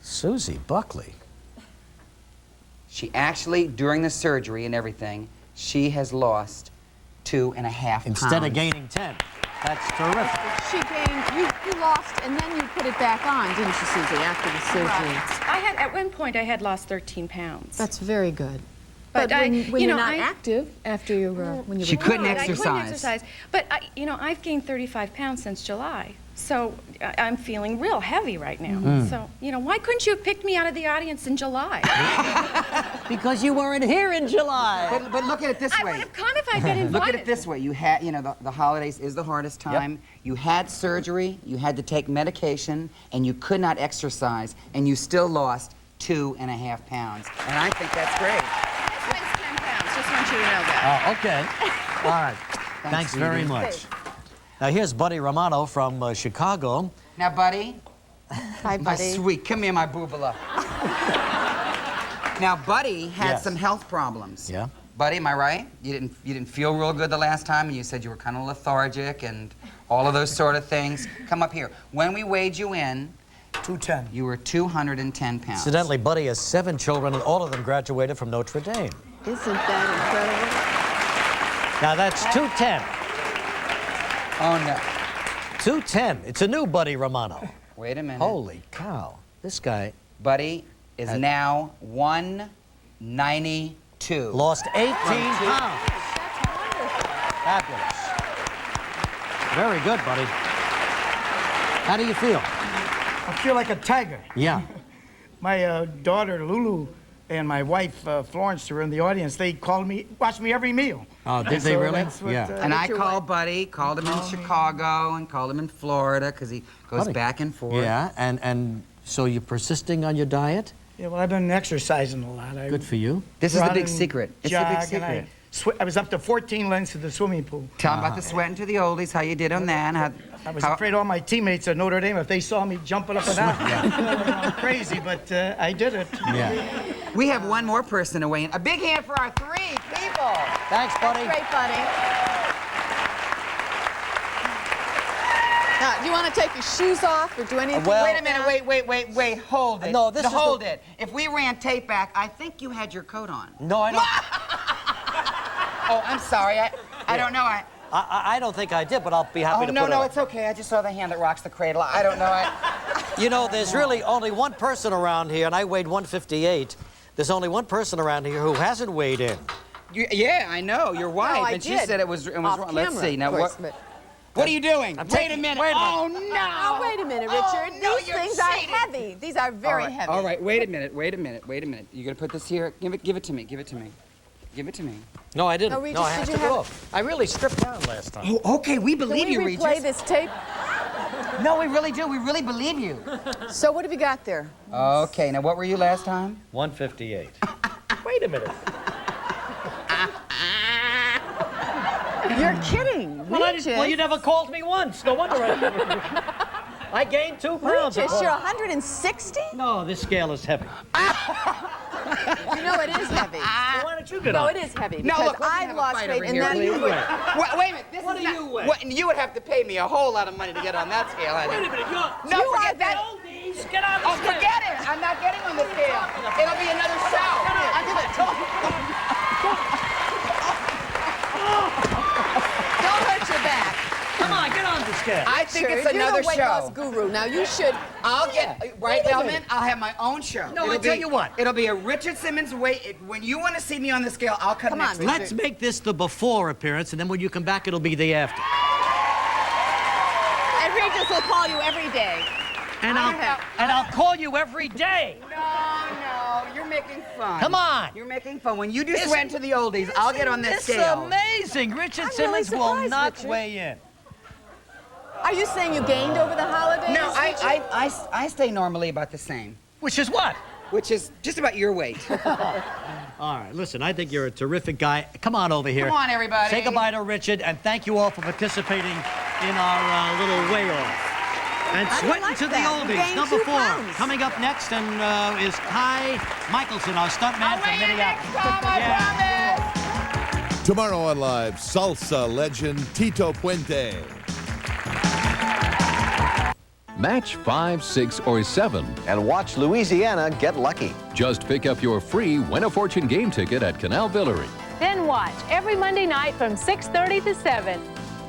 Susie Buckley. She actually, during the surgery and everything, she has lost 2.5 pounds. Instead of gaining 10. That's terrific. She gained, you lost, and then you put it back on, didn't you, Susie, after the surgery? Right. At one point, I had lost 13 pounds. That's very good. But when you're not active after you when you She couldn't I exercise. couldn't exercise. But, I've gained 35 pounds since July. So I'm feeling real heavy right now. So, why couldn't you have picked me out of the audience in July? Because you weren't here in July. But look at it this way. I would have come if I'd been invited. Look at it this way. You had, the holidays is the hardest time. Yep. You had surgery, you had to take medication, and you could not exercise, and you still lost 2.5 pounds. And I think that's great. This weighs 10 pounds. Just want you to know that. Oh, okay. All right. Thanks very much. Now, here's Buddy Romano from Chicago. Now, Buddy. Hi, Buddy. My sweet. Come here, my boobala. Now, Buddy had some health problems. Yeah. Buddy, am I right? You didn't feel real good the last time, and you said you were kind of lethargic and all of those sort of things. Come up here. When we weighed you in, 210. You were 210 pounds. Incidentally, Buddy has 7 children, and all of them graduated from Notre Dame. Isn't that incredible? Now, that's 210. Oh, no. 210. It's a new Buddy Romano. Wait a minute. Holy cow. This guy... Buddy is now 1 92. Lost 18 pounds. Fabulous. Very good, buddy. How do you feel? I feel like a tiger. Yeah. My daughter, Lulu, and my wife, Florence, who are in the audience, they called me, watched me every meal. Oh, did they really? Yeah. And I called Buddy, called him in Chicago and called him in Florida because he goes back and forth. Yeah, and so you're persisting on your diet? Yeah, well, I've been exercising a lot. Good for you. This is the big secret. It's the big secret. I was up to 14 lengths of the swimming pool. Tell them about the sweating to the oldies, how you did on that. I was afraid all my teammates at Notre Dame, if they saw me jumping up and down, they were crazy, but I did it. Yeah. We have one more person to weigh in. A big hand for our 3 people. Thanks, buddy. That's great, buddy. Now, do you want to take your shoes off or do anything? Wait a minute, wait, hold it. No, hold it. If we ran tape back, I think you had your coat on. No, I don't. Oh, I'm sorry. I don't know. I don't think I did, but I'll be happy to put it no, on. it's okay. I just saw the hand that rocks the cradle. I don't know. You know, there's really only one person around here, and I weighed 158. There's only one person around here who hasn't weighed in. Yeah, I know. Your wife, and she said it was wrong. Let's see. Now, what are you doing? Wait a minute. Oh, no. Oh, wait a minute, Richard. No, These things are heavy. These are very heavy. All right, wait a minute. You're going to put this here? Give it to me. Give it to me. No, I didn't. No, Regis, I had to go. I really stripped down last time. Oh, okay, we believe you, Regis. Can we replay this tape? No, we really do. We really believe you. So what have you got there? Okay, now what were you last time? 158. Wait a minute. You're kidding, Regis. Well, you never called me once. No wonder I gained 2 pounds. Regis, you're 160? No, this scale is heavy. You know it is heavy. Why don't you get on? No, it is heavy No, because look, I've lost weight and then you you would. Wait a minute. What do you weigh? You would have to pay me a whole lot of money to get on that scale. Wait a minute. No, forget that. Get on the scale. Forget it. I'm not getting on the scale. It'll be another show. Don't hurt your back. Come on, get on the scale. I think it's You're another the weight show. loss guru. Now you should. I'll get right, Elman. I'll have my own show. No, I tell you what. It'll be a Richard Simmons weight. When you want to see me on the scale, I'll come next week. Let's make this the before appearance, and then when you come back, it'll be the after. And Regis will call you every day. And I'll call you every day. No, you're making fun. Come on. You're making fun. When you do sweat to the oldies, I'll get on this scale. It's amazing. Richard Simmons will not weigh in. Are you saying you gained over the holidays? No, I stay normally about the same. Which is what? Which is just about your weight. All right, listen, I think you're a terrific guy. Come on over here. Come on, everybody. Say goodbye to Richard, and thank you all for participating in our little weigh-off. And sweating to the oldies, number 4. Coming up next is Kai Michelson, our stuntman from Minneapolis. Tomorrow on Live, salsa legend Tito Puente. Match 5, 6, or 7. And watch Louisiana get lucky. Just pick up your free Win a Fortune game ticket at Canal Villery. Then watch every Monday night from 6:30 to 7.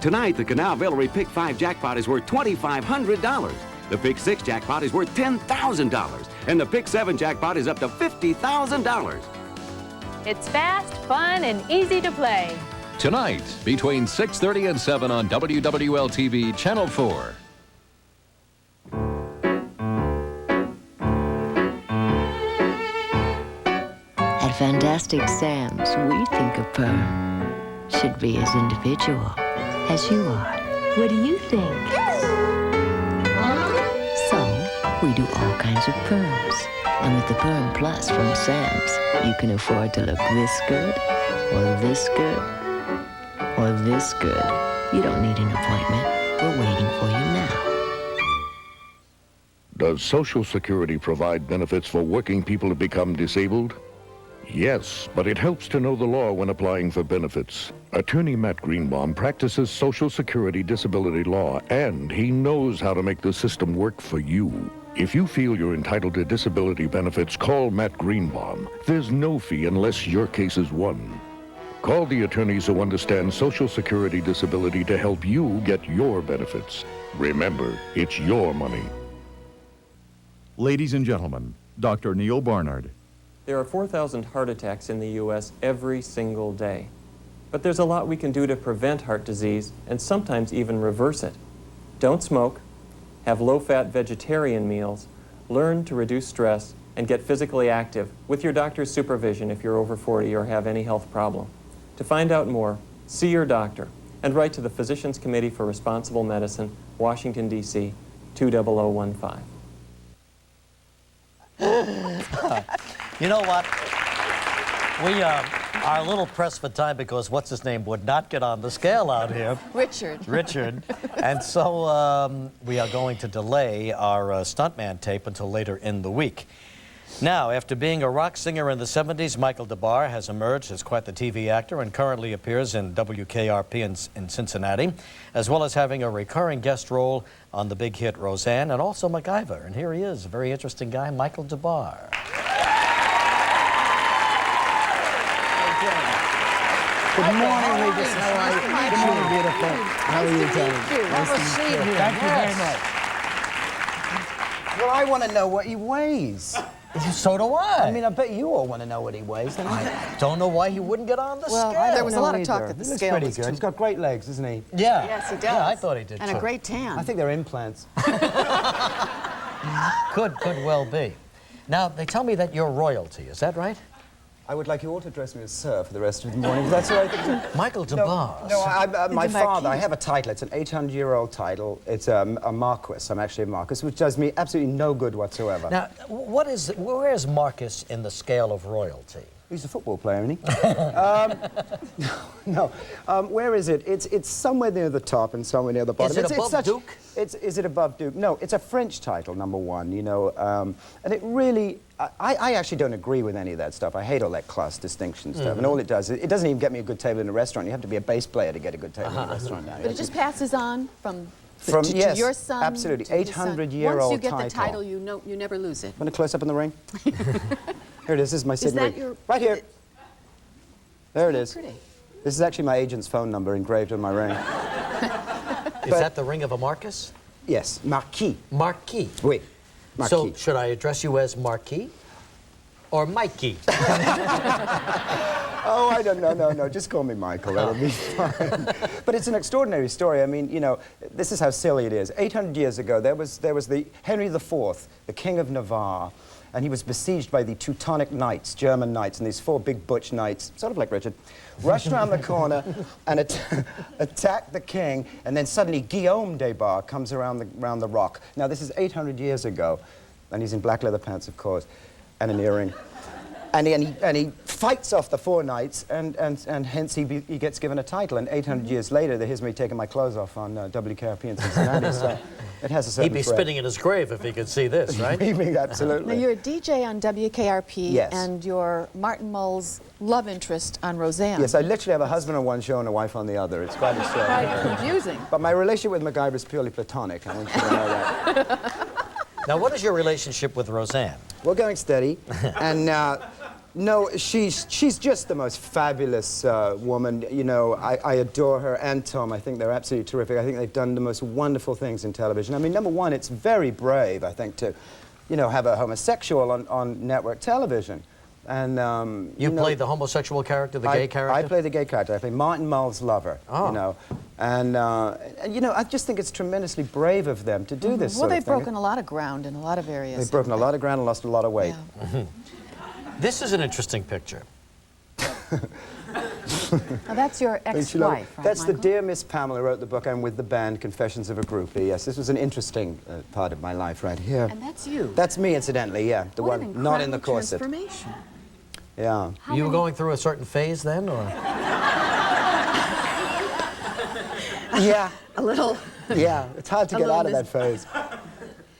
Tonight, the Canal Villery Pick 5 jackpot is worth $2,500. The Pick 6 jackpot is worth $10,000. And the Pick 7 jackpot is up to $50,000. It's fast, fun, and easy to play. Tonight, between 6:30 and 7 on WWL-TV Channel 4. At Fantastic Sam's, we think a perm should be as individual as you are. What do you think? So, we do all kinds of perms. And with the Perm Plus from Sam's, you can afford to look this good, or this good, or this good. You don't need an appointment. We're waiting for you now. Does Social Security provide benefits for working people who become disabled? Yes, but it helps to know the law when applying for benefits. Attorney Matt Greenbaum practices Social Security disability law, and he knows how to make the system work for you. If you feel you're entitled to disability benefits, call Matt Greenbaum. There's no fee unless your case is won. Call the attorneys who understand Social Security disability to help you get your benefits. Remember, it's your money. Ladies and gentlemen, Dr. Neil Barnard. There are 4,000 heart attacks in the U.S. every single day. But there's a lot we can do to prevent heart disease and sometimes even reverse it. Don't smoke, have low-fat vegetarian meals, learn to reduce stress, and get physically active with your doctor's supervision if you're over 40 or have any health problem. To find out more, see your doctor and write to the Physicians Committee for Responsible Medicine, Washington, D.C., 20015. You know what? We are a little pressed for time because what's-his-name would not get on the scale out here. Richard. And so we are going to delay our stuntman tape until later in the week. Now, after being a rock singer in the 70s, Michael DeBar has emerged as quite the TV actor and currently appears in WKRP in Cincinnati, as well as having a recurring guest role on the big hit Roseanne and also MacGyver. And here he is, a very interesting guy, Michael DeBar. Good morning, Regis. How are you? Good morning, beautiful. How are you, Tony? Nice to meet you. Thank you very much. Well, I want to know what he weighs. So do I. I mean, I bet you all want to know what he weighs. Don't you? I don't know why he wouldn't get on the scale. There was a lot of talk that the scale was pretty good. He's got great legs, doesn't he? Yeah. Yes, he does. Yeah, I thought he did And too. a great tan. I think they're implants. Could well be. Now, they tell me that you're royalty. Is that right? I would like you all to address me as sir for the rest of the morning. That's what I think. Michael DeBar. No, my father, I have a title. It's an 800-year-old title. It's a marquis. I'm actually a marquis, which does me absolutely no good whatsoever. Now, where is Marcus in the scale of royalty? He's a football player, isn't he? No. Where is it? It's somewhere near the top and somewhere near the bottom. Is it above Duke? Is it above Duke? No, it's a French title, #1, you know. And it really... I actually don't agree with any of that stuff. I hate all that class distinction stuff. And all it does, it doesn't even get me a good table in a restaurant. You have to be a bass player to get a good table in a restaurant now. But it just passes on to yes, your son. absolutely. To his son. 800-year-old Once you get title. the title, you never lose it. Want a close-up on the ring? Here it is. This is my Sydney ring. Your... Right here. There it is. Pretty. This is actually my agent's phone number engraved on my ring. Is that the ring of a Marcus? Yes, Marquis. Marquis? Oui. Marquis. So, should I address you as Marquis? Or Mikey? Oh, I don't know, no. Just call me Michael. That'll be fine. But it's an extraordinary story. I mean, you know, this is how silly it is. 800 years ago, there was the Henry IV, the King of Navarre, and he was besieged by the Teutonic knights, German knights, and these 4 big butch knights, sort of like Richard, rushed around the corner and attacked the king, and then suddenly Guillaume des Barres comes around the rock. Now, this is 800 years ago, and he's in black leather pants, of course, and an earring. And he fights off the 4 knights, and hence he gets given a title. And 800 years later, here's me taking my clothes off on WKRP in Cincinnati. So it has a certain He'd be spitting in his grave if he could see this, right? Absolutely. Now, you're a DJ on WKRP, yes. And you're Martin Mull's love interest on Roseanne. Yes, I literally have a husband on one show and a wife on the other. It's quite quite confusing. But my relationship with MacGyver is purely platonic. I want you to know that. Now, what is your relationship with Roseanne? We're going steady, and no, she's just the most fabulous woman. You know, I adore her and Tom. I think they're absolutely terrific. I think they've done the most wonderful things in television. I mean, #1, it's very brave, I think, to, you know, have a homosexual on network television. And you play the homosexual character, the gay character? I play the gay character. I play Martin Mull's lover. Oh. You know, and you know, I just think it's tremendously brave of them to do this. Well, sort of they've thing. broken a lot of ground in a lot of areas. They've broken a lot of ground and lost a lot of weight. Yeah. This is an interesting picture. Now, that's your ex-wife, right, That's Michael? the Dear Miss Pamela wrote the book. I'm with the band Confessions of a Groupie. Yes, this was an interesting part of my life right here. And that's you. That's me, incidentally, yeah. The what one not in the corset. Transformation. Yeah. You were going through a certain phase then, or? Yeah. A little. Yeah, it's hard to get out of that phase.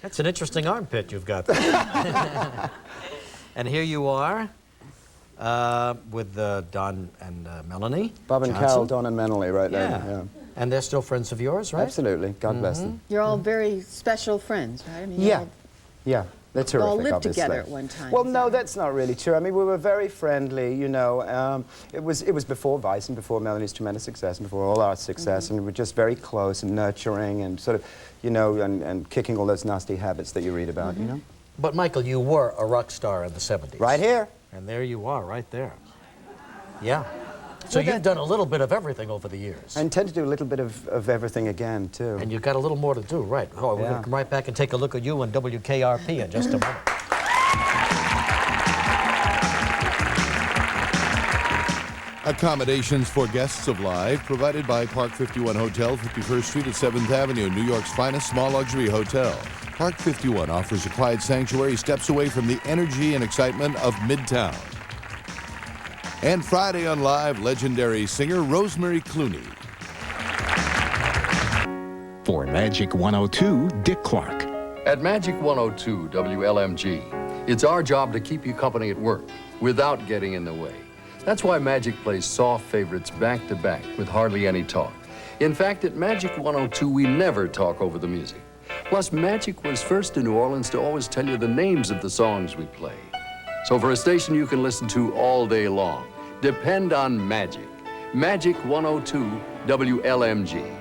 That's an interesting armpit you've got there. And here you are with Don and Melanie. Bob and Johnson. Carol, Don and Melanie, right there. Yeah. Yeah. And they're still friends of yours, right? Absolutely. God bless them. You're all very special friends, right? I mean, Yeah. Yeah. They're terrific, all lived obviously. together at one time. Well, no, that's not really true. I mean, we were very friendly, you know. It was before Vice and before Melanie's tremendous success and before all our success, and we were just very close and nurturing and sort of, you know, and kicking all those nasty habits that you read about, you know. But, Michael, you were a rock star in the 70s. Right here. And there you are, right there. Yeah. So you've done a little bit of everything over the years. I intend to do a little bit of everything again, too. And you've got a little more to do, right. Oh, we're going to come right back and take a look at you on WKRP in just a moment. Accommodations for guests of Live provided by Park 51 Hotel, 51st Street at 7th Avenue, New York's finest small luxury hotel. Park 51 offers a quiet sanctuary steps away from the energy and excitement of Midtown. And Friday on Live, legendary singer Rosemary Clooney. For Magic 102, Dick Clark. At Magic 102 WLMG, it's our job to keep you company at work without getting in the way. That's why Magic plays soft favorites back to back with hardly any talk. In fact, at Magic 102, we never talk over the music. Plus, Magic was first in New Orleans to always tell you the names of the songs we play. So for a station you can listen to all day long, depend on Magic. Magic 102 WLMG.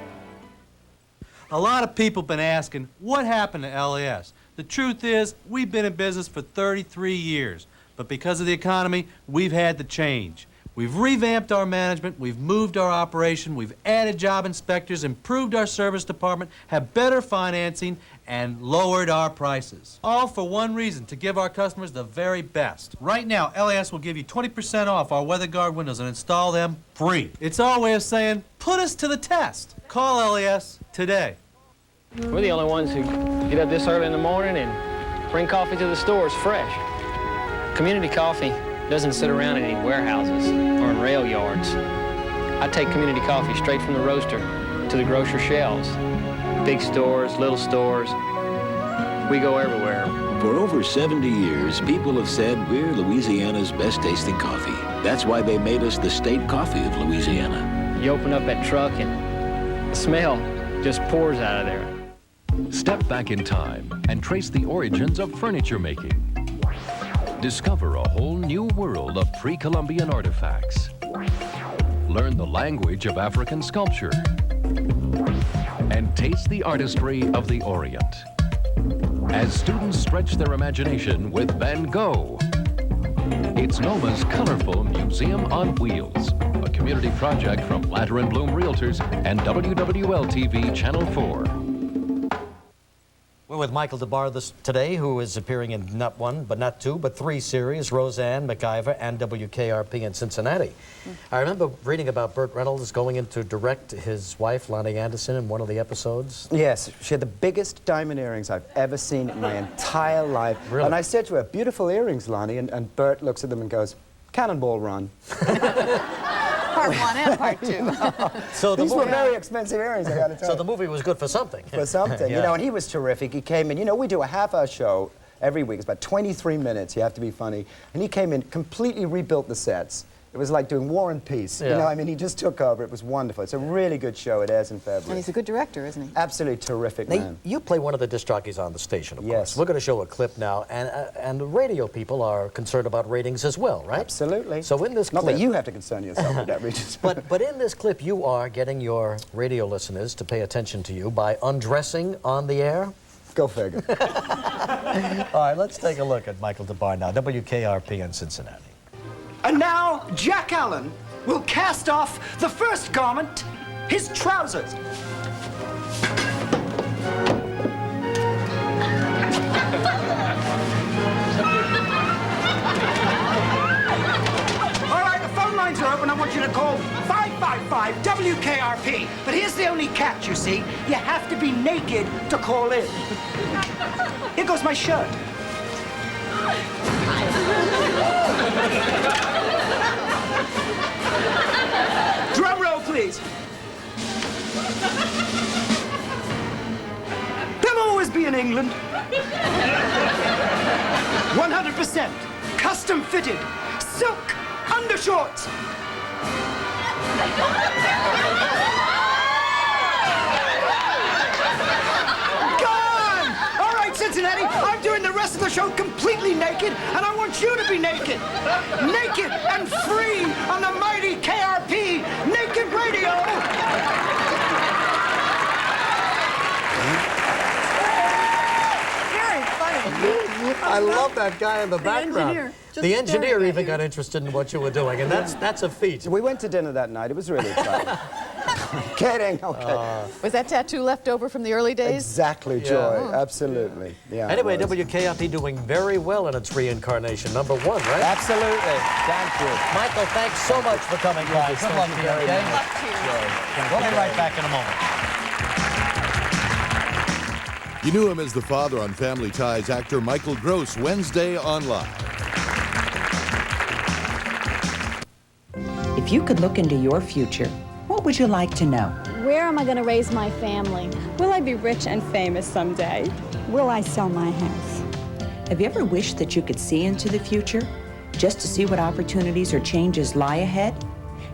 A lot of people have been asking, what happened to LAS? The truth is, we've been in business for 33 years. But because of the economy, we've had to change. We've revamped our management, we've moved our operation, we've added job inspectors, improved our service department, have better financing, and lowered our prices. All for one reason, to give our customers the very best. Right now, LAS will give you 20% off our WeatherGuard windows and install them free. It's our way of saying, put us to the test. Call LAS today. We're the only ones who get up this early in the morning and bring coffee to the stores fresh. Community coffee doesn't sit around in any warehouses or in rail yards. I take community coffee straight from the roaster to the grocer shelves. Big stores, little stores, we go everywhere. For over 70 years, people have said we're Louisiana's best tasting coffee. That's why they made us the state coffee of Louisiana. You open up that truck and the smell just pours out of there. Step back in time and trace the origins of furniture making. Discover a whole new world of pre-Columbian artifacts. Learn the language of African sculpture. And taste the artistry of the Orient. As students stretch their imagination with Van Gogh. It's Noma's colorful Museum on Wheels, a community project from Latter & Bloom Realtors and WWL-TV Channel 4. We're with Michael DeBar today, who is appearing in not one, but not two, but three series, Roseanne, MacGyver, and WKRP in Cincinnati. I remember reading about Burt Reynolds going in to direct his wife, Lonnie Anderson, in one of the episodes. Yes, she had the biggest diamond earrings I've ever seen in my entire life. Really? And I said to her, beautiful earrings, Lonnie, and Burt looks at them and goes, Cannonball Run. Part one and part two. So these were very expensive earrings, I gotta tell you. So the movie was good for something. For something, Yeah. you know, and he was terrific. He came in, you know, we do a half-hour show every week. It's about 23 minutes, you have to be funny. And he came in, completely rebuilt the sets. It was like doing War and Peace. Yeah. You know, I mean, he just took over. It was wonderful. It's a really good show. It airs in February. And he's a good director, isn't he? Absolutely terrific, Now, man. you play one of the disc jockeys on the station, of course. We're going to show a clip now, and the radio people are concerned about ratings as well, right? Absolutely. So in this Not clip... that you have to concern yourself with that, Regis. but in this clip, you are getting your radio listeners to pay attention to you by undressing on the air. Go figure. All right, let's take a look at Michael DeBar now, WKRP in Cincinnati. And now, Jack Allen will cast off the first garment, his trousers. All right, the phone lines are open. I want you to call 555-WKRP. But here's the only catch, you see. You have to be naked to call in. Here goes my shirt. Drum roll, please. They'll always be in England. 100% custom fitted silk undershorts. Gone! All right, Cincinnati, I'm doing the rest of the show completely naked, and I want you to be naked. Naked and free on the mighty KRP Naked Radio. Very funny. I love that guy in the background. engineer. The engineer even got interested in what you were doing, and that's a feat. We went to dinner that night. It was really fun. Kidding, okay. Was that tattoo left over from the early days? Exactly, Joy. Absolutely. Yeah. Anyway, WKRP doing very well in its reincarnation. #1, right? Absolutely. Thank you. Michael, thanks so much for coming by. Good luck to you, okay? We'll be right back in a moment. You knew him as the father on Family Ties, actor Michael Gross, Wednesday on Live. If you could look into your future, what would you like to know? Where am I going to raise my family? Will I be rich and famous someday? Will I sell my house? Have you ever wished that you could see into the future, just to see what opportunities or changes lie ahead?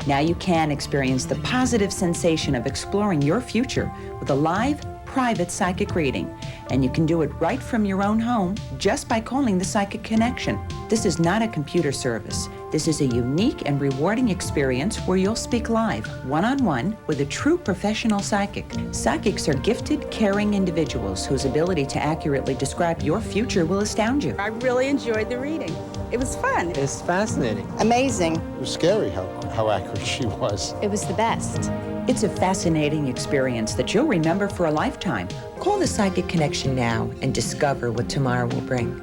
Now you can experience the positive sensation of exploring your future with a live, private psychic reading, and you can do it right from your own home just by calling the Psychic Connection. This is not a computer service. This is a unique and rewarding experience where you'll speak live, one-on-one, with a true professional psychic. Psychics are gifted, caring individuals whose ability to accurately describe your future will astound you. I really enjoyed the reading. It was fun. It's fascinating. Amazing. It was scary how accurate she was. It was the best. It's a fascinating experience that you'll remember for a lifetime. Call the Psychic Connection now and discover what tomorrow will bring.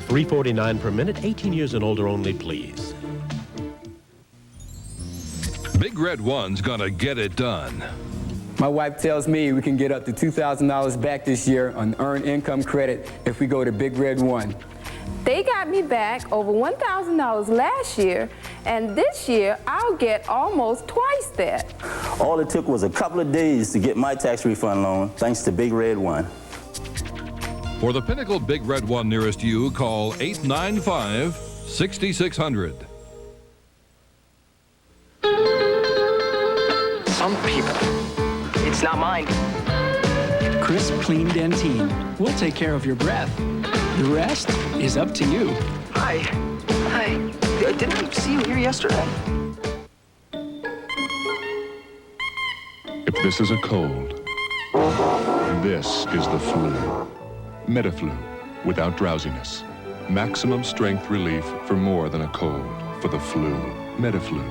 $3.49 per minute, 18 years and older only, please. Big Red One's gonna get it done. My wife tells me we can get up to $2,000 back this year on earned income credit if we go to Big Red One. They got me back over $1,000 last year, and this year I'll get almost twice that. All it took was a couple of days to get my tax refund loan, thanks to Big Red One. For the Pinnacle Big Red One nearest you, call 895-6600. Some people, it's not mine. Crisp, clean Dentine. We'll take care of your breath. The rest is up to you. Hi. Hi. Didn't I see you here yesterday? If this is a cold, this is the flu. Metaflu, without drowsiness. Maximum strength relief for more than a cold. For the flu. Metaflu.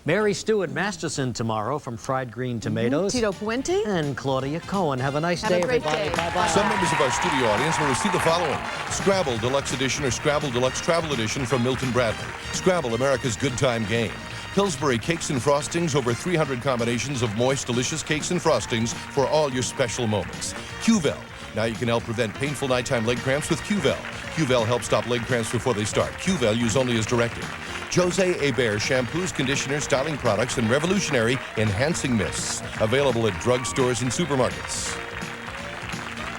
Mary Stewart Masterson tomorrow from Fried Green Tomatoes. Tito Puente. And Claudia Cohen. Have a nice Have day, a great everybody. day. Bye-bye. Some members of our studio audience will receive the following: Scrabble Deluxe Edition or Scrabble Deluxe Travel Edition from Milton Bradley. Scrabble, America's Good Time Game. Pillsbury Cakes and Frostings, over 300 combinations of moist, delicious cakes and frostings for all your special moments. Qvel. Now you can help prevent painful nighttime leg cramps with Qvel. Qvel helps stop leg cramps before they start. Qvel, use only as directed. Jose Hebert shampoos, conditioners, styling products, and revolutionary enhancing mists. Available at drugstores and supermarkets.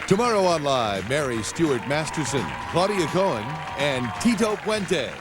Tomorrow on Live, Mary Stewart Masterson, Claudia Cohen, and Tito Puente.